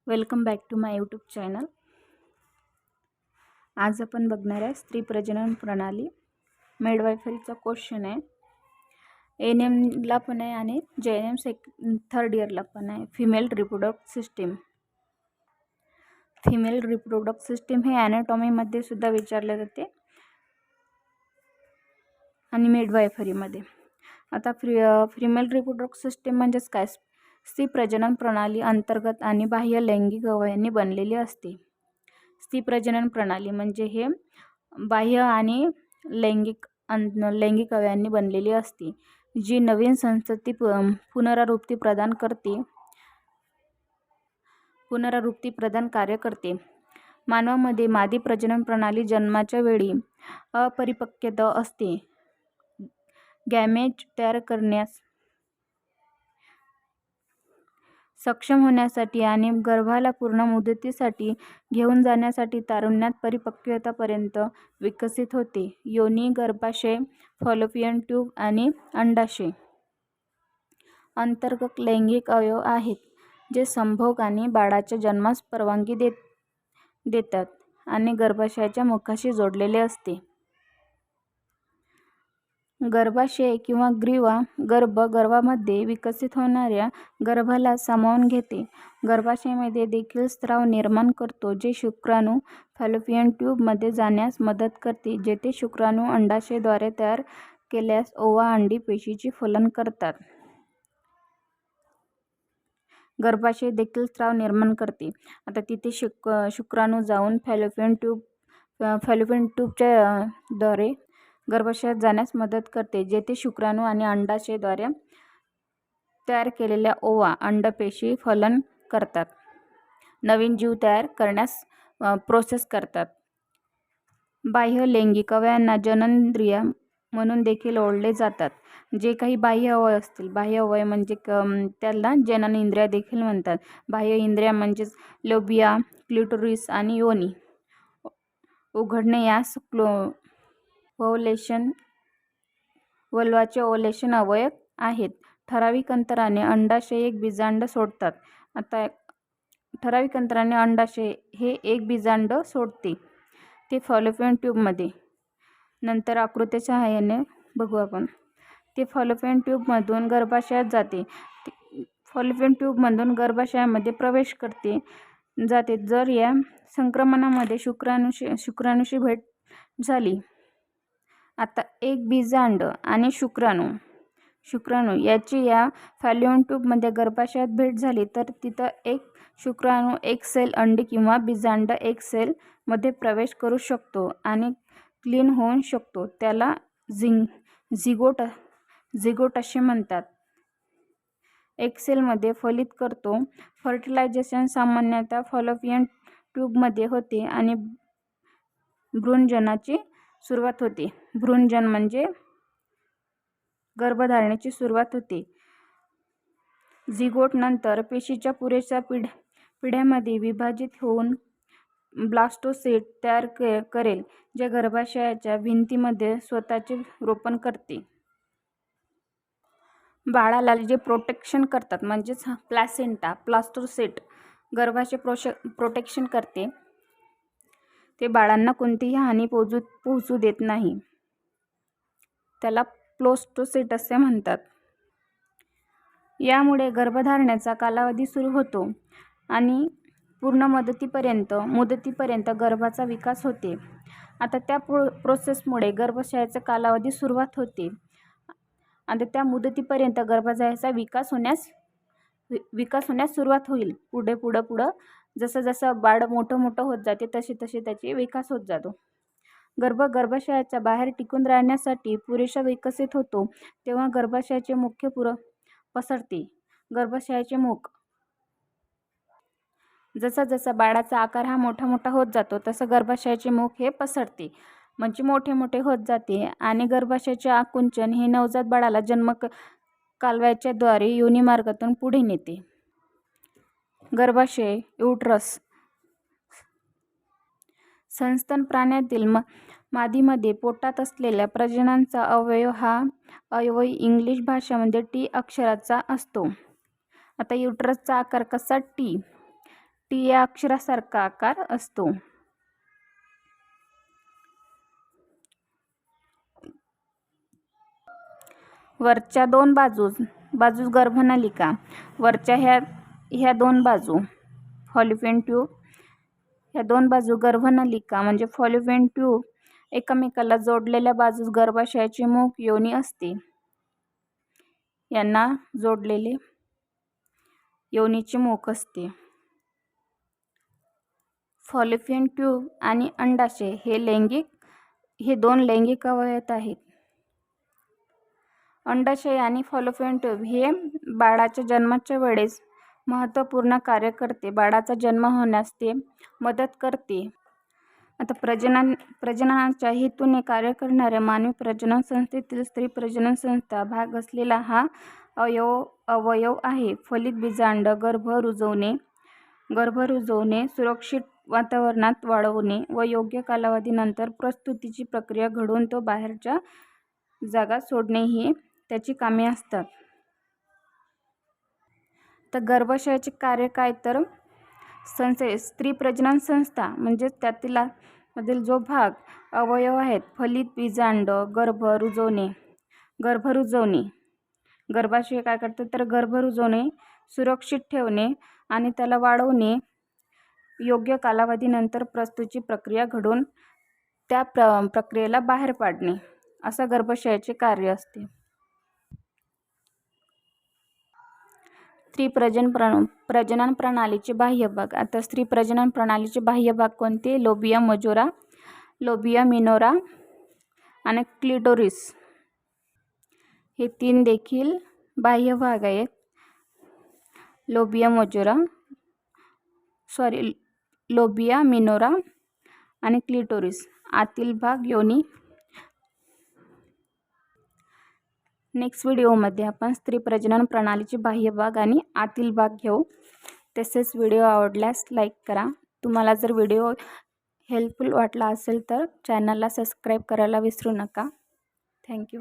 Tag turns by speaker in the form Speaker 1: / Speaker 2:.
Speaker 1: Welcome back to my YouTube channel. आज आपण बघणार आहे स्त्री प्रजनन प्रणाली. मिडवायफरीचा क्वेश्चन आहे. एएनएमला पण आहे आणि जेएनएम थर्ड इयरला पण आहे. Female reproductive system. Female reproductive system हे ॲनाटॉमीमध्ये सुद्धा विचारले जाते आणि मिडवायफरीमध्ये. आता फिमेल रिप्रोडक्टिव्ह सिस्टीम म्हणजेच काय? स्त्री प्रजनन प्रणाली अंतर्गत आणि बाह्य लैंगिक अवयवांनी बनलेली असते. स्त्री प्रजनन प्रणाली म्हणजे हे बाह्य आणि लैंगिक अवयवांनी बनलेली असते, जी नवीन संतती पुनरावृत्ती प्रदान कार्य करते. मानवामध्ये मादी प्रजनन प्रणाली जन्माच्या वेळी अपरिपक्वता असते. गॅमेट तयार करण्यास सक्षम होण्यासाठी आणि गर्भाला पूर्ण मुदतीसाठी घेऊन जाण्यासाठी तारुण्यात परिपक्वतापर्यंत विकसित होते. योनी, गर्भाशय, फॉलोपियन ट्यूब आणि अंडाशय अंतर्गत लैंगिक अवयव आहेत, जे संभोग आणि बाळाच्या जन्मास परवानगी देतात आणि गर्भाशयाच्या मुखाशी जोडलेले असते. गर्भाशय किंवा ग्रीवा गर्भामध्ये विकसित होणाऱ्या गर्भाला सामावून घेते. गर्भाशयामध्ये देखील स्राव निर्माण करतो, जे शुक्राणू फॅलोपियन ट्यूबमध्ये जाण्यास मदत करते, जेथे शुक्राणू अंडाशयाद्वारे तयार केल्यास ओव्हा अंडी पेशीचे फलन करतात. गर्भाशय देखील स्राव निर्माण करते. आता तिथे शुक्राणू जाऊन फॅलोपियन ट्यूबच्या द्वारे गर्भाशयात जाण्यास मदत करते, जेथे शुक्राणू आणि अंडाशयाद्वारे तयार केलेल्या ओव्हा अंडपेशी फलन करतात, नवीन जीव तयार करण्यास प्रोसेस करतात. बाह्य लैंगिक अवयवांना जननेंद्रिय म्हणून देखील ओळखले जातात. जे काही बाह्य अवयव असतील, बाह्य अवयव म्हणजे त्याला जननेंद्रिय देखील म्हणतात. बाह्य इंद्रिय म्हणजेच लोबिया, क्लिटोरिस आणि योनी उघडणे यास वल्वाचे ओव्ह्युलेशन अवयव आहेत. ठराविक अंतराने अंडाशय एक बीजांड सोडतात. आता ठराविक अंतराने अंडाशय हे एक बीजांड सोडते, ते फॉलोपियन ट्यूबमध्ये. नंतर आकृतीच्या सहाय्याने बघू आपण. ते फॉलोपियन ट्यूबमधून गर्भाशयात जाते. फॉलोपियन ट्यूबमधून गर्भाशयामध्ये प्रवेश जाते. जर या संक्रमणामध्ये शुक्राणूशी भेट झाली. आता एक बीजांड आणि शुक्राणू याची या फॅलोपियन ट्यूबमध्ये गर्भाशयात भेट झाली, तर तिथं एक शुक्राणू एक सेल अंडी किंवा बीजांड एक सेल मध्ये प्रवेश करू शकतो आणि क्लीन होऊ शकतो. त्याला झिगोट असे म्हणतात. एक सेलमध्ये फलित करतो. फर्टिलायझेशन सामान्यतः फॉलोपियन ट्यूबमध्ये होते आणि भ्रूणजनाची सुरुवात होते. भ्रूणजन म्हणजे गर्भधारणेची सुरुवात होते. झिगोट नंतर पेशीच्या पुरेशा पिढ्यांमध्ये विभाजित होऊन ब्लास्टोसिस्ट तयार करेल, जे गर्भाशयाच्या भिंतीमध्ये स्वतःचे रोपण करते. बाळाला जे प्रोटेक्शन करतात म्हणजेच प्लॅसेंटा, ब्लास्टोसिस्ट गर्भाचे प्रोटेक्शन करते. ते बाळांना कोणतीही हानी पोहोचू देत नाही. त्याला ब्लास्टोसिस्ट असे म्हणतात. यामुळे गर्भधारणेचा कालावधी सुरू होतो आणि पूर्ण मुदतीपर्यंत गर्भाचा विकास होते. आता त्या प्रोसेसमुळे गर्भाशयाचा कालावधी सुरुवात होते. आणि त्या मुदतीपर्यंत गर्भाशयाचा विकास होण्यास सुरुवात होईल. पुढं जसं बाळ मोठं होत जाते तसे त्याचे विकास होत जातो. गर्भाशयाच्या बाहेर टिकून राहण्यासाठी पुरेसा विकसित होतो, तेव्हा गर्भाशयाचे मुख पसरते. गर्भाशयाचे मुख जसा बाळाचा आकार हा मोठा होत जातो, तसं गर्भाशयाचे मुख हे पसरते, म्हणजे मोठे होत जाते. आणि गर्भाशयाचे आकुंचन हे नवजात बाळाला जन्म कालव्याच्या द्वारे योनी मार्गातून पुढे नेते. गर्भाशय, युटरस. सस्तन प्राण्यातील मादीमध्ये पोटात असलेला प्रजननाचा अवयव हा अवयव इंग्लिश भाषेमध्ये टी अक्षराचा असतो. आता युटरसचा आकार कसा? टी. टी या अक्षरासारखा आकार असतो. वरच्या दोन बाजूस गर्भनलिका. वरच्या ह्या दोन बाजू फॉलोपियन ट्यूब, ह्या दोन बाजू गर्भनलिका म्हणजे फॉलोपियन ट्यूब एकमेकाला जोडलेल्या बाजूस गर्भाशयाचे मुख योनी असते. यांना जोडलेले योनीचे मुख असते. फॉलोपियन ट्यूब आणि अंडाशय हे दोन लैंगिक अवयव आहेत. अंडाशय आणि फॉलोपियन ट्यूब हे बाळाच्या जन्माच्या वेळेस महत्त्वपूर्ण कार्य करते. बाळाचा जन्म होण्यास ते मदत करते. आता प्रजननाच्या हेतूने कार्य करणाऱ्या मानवी प्रजनन संस्थेतील स्त्री प्रजनन संस्था भाग असलेला हा अवयव आहे. फलित बीजांड गर्भ रुजवणे, सुरक्षित वातावरणात वाढवणे व योग्य कालावधीनंतर प्रसूतीची प्रक्रिया घडवून तो बाहेरच्या जगात सोडणे ही त्याची कामे असतात. तर गर्भाशयाचे कार्य काय तर स्त्री प्रजनन संस्था म्हणजे त्यातील जो भाग अवयव आहेत फलित बीजांड गर्भ रुजवणे गर्भाशय काय करते तर गर्भ रुजवणे, सुरक्षित ठेवणे आणि त्याला वाढवणे, योग्य कालावधीनंतर प्रसूतीची प्रक्रिया घडवून त्या प्रक्रियेला बाहेर पाडणे असं गर्भाशयाचे कार्य असते. स्त्री प्रजनन प्रणालीचे बाह्य भाग. आता स्त्री प्रजनन प्रणालीचे बाह्य भाग कोणते? लोबिया मजोरा, लोबिया मिनोरा आणि क्लिटोरिस हे तीन देखील बाह्य भाग आहेत. लोबिया मिनोरा आणि क्लिटोरिस. आतील भाग योनी. नेक्स्ट व्हिडिओमध्ये आपण स्त्री प्रजनन प्रणालीचे बाह्य भाग आणि आतील भाग घेऊ. तसेच व्हिडिओ आवडल्यास लाईक करा. तुम्हाला जर व्हिडिओ हेल्पफुल वाटला असेल तर चॅनलला सबस्क्राईब करायला विसरू नका. थँक्यू.